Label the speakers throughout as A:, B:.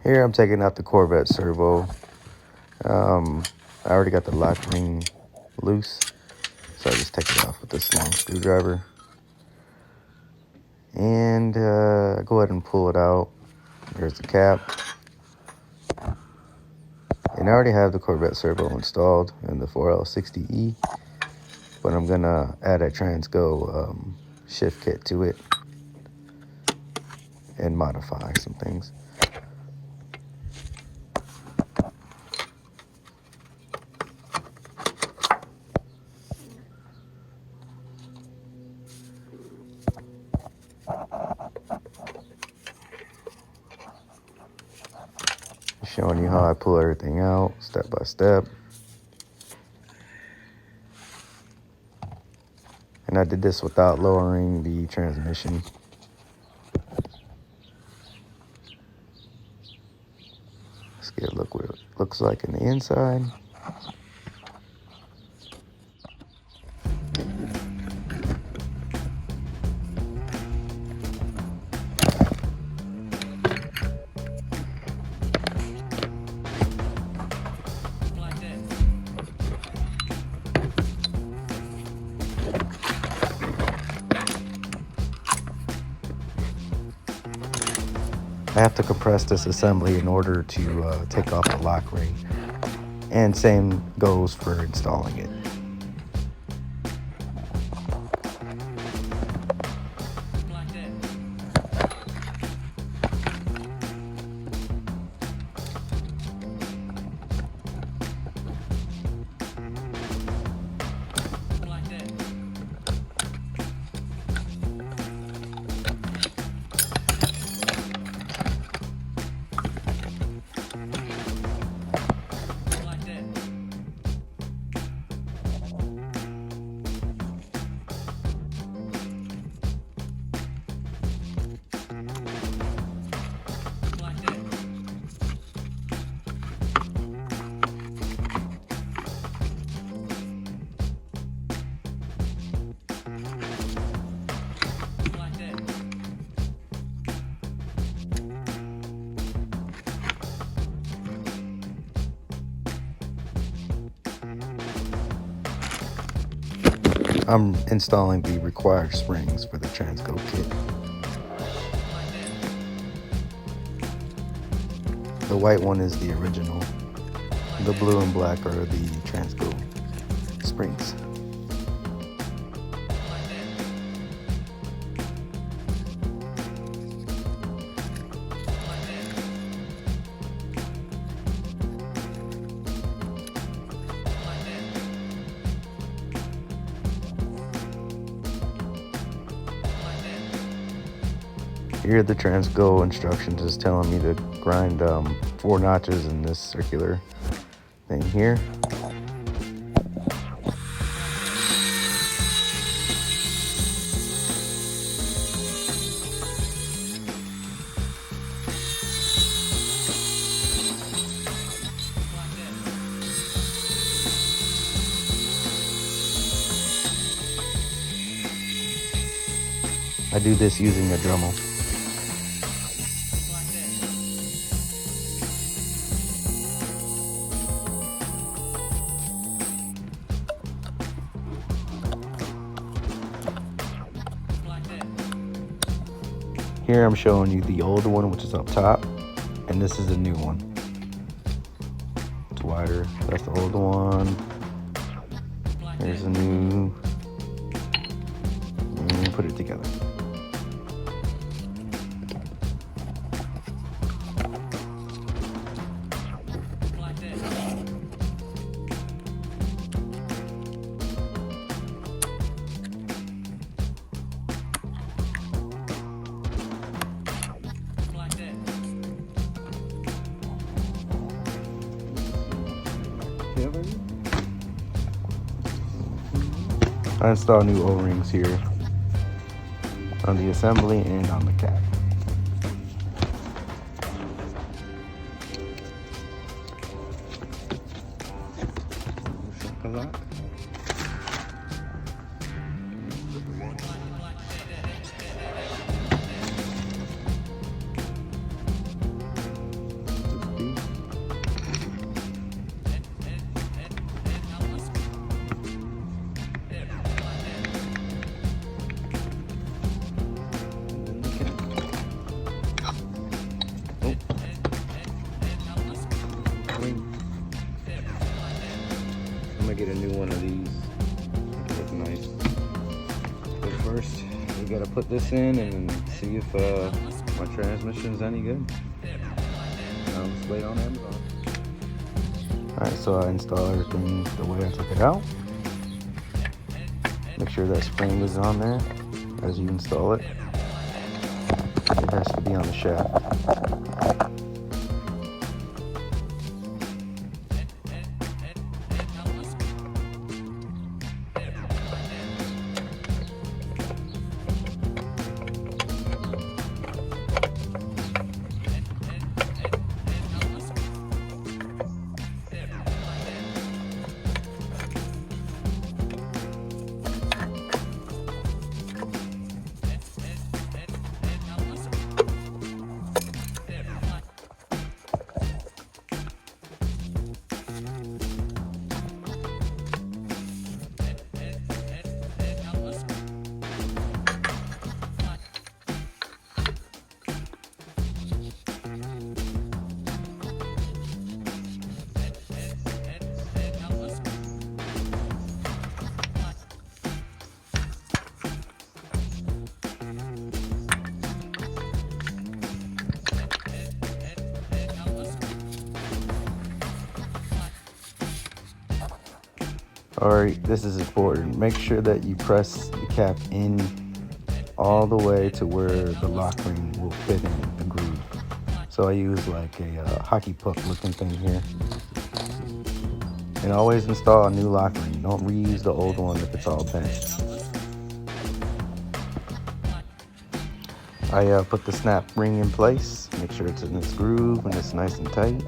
A: Here I'm taking out the Corvette Servo. I already got the lock ring loose, so I just take it off with this long screwdriver. And go ahead and pull it out. There's the cap. And I already have the Corvette Servo installed in the 4L60E, but I'm gonna add a Transgo shift kit to it and modify some things. Showing you how I pull everything out step by step. And I did this without lowering the transmission. Let's get a look what it looks like in the inside. I have to compress this assembly in order to take off the lock ring, and same goes for installing it. I'm installing the required springs for the Transgo kit. The white one is the original. The blue and black are the Transgo springs. Here the Transgo instructions is telling me to grind 4 notches in this circular thing here. I do this using a Dremel. Here I'm showing you the old one, which is up top, and this is the new one. It's wider. That's the old one. Here's the new. And put it together. I install new O-rings here on the assembly and on the cap. a new one of these. Make it look nice. But first, we gotta put this in and see if my transmission's any good. Let's wait on Amazon. Alright, so I install everything the way I took it out. Make sure that spring is on there as you install it. It has to be on the shaft. Alright, this is important. Make sure that you press the cap in all the way to where the lock ring will fit in the groove. So I use like a hockey puck looking thing here. And always install a new lock ring. Don't reuse the old one if it's all bent. I put the snap ring in place. Make sure it's in its groove and it's nice and tight.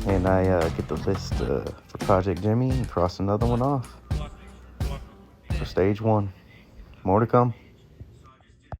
A: And I get the list for Project Jimmy and cross another one off for stage 1. More to come.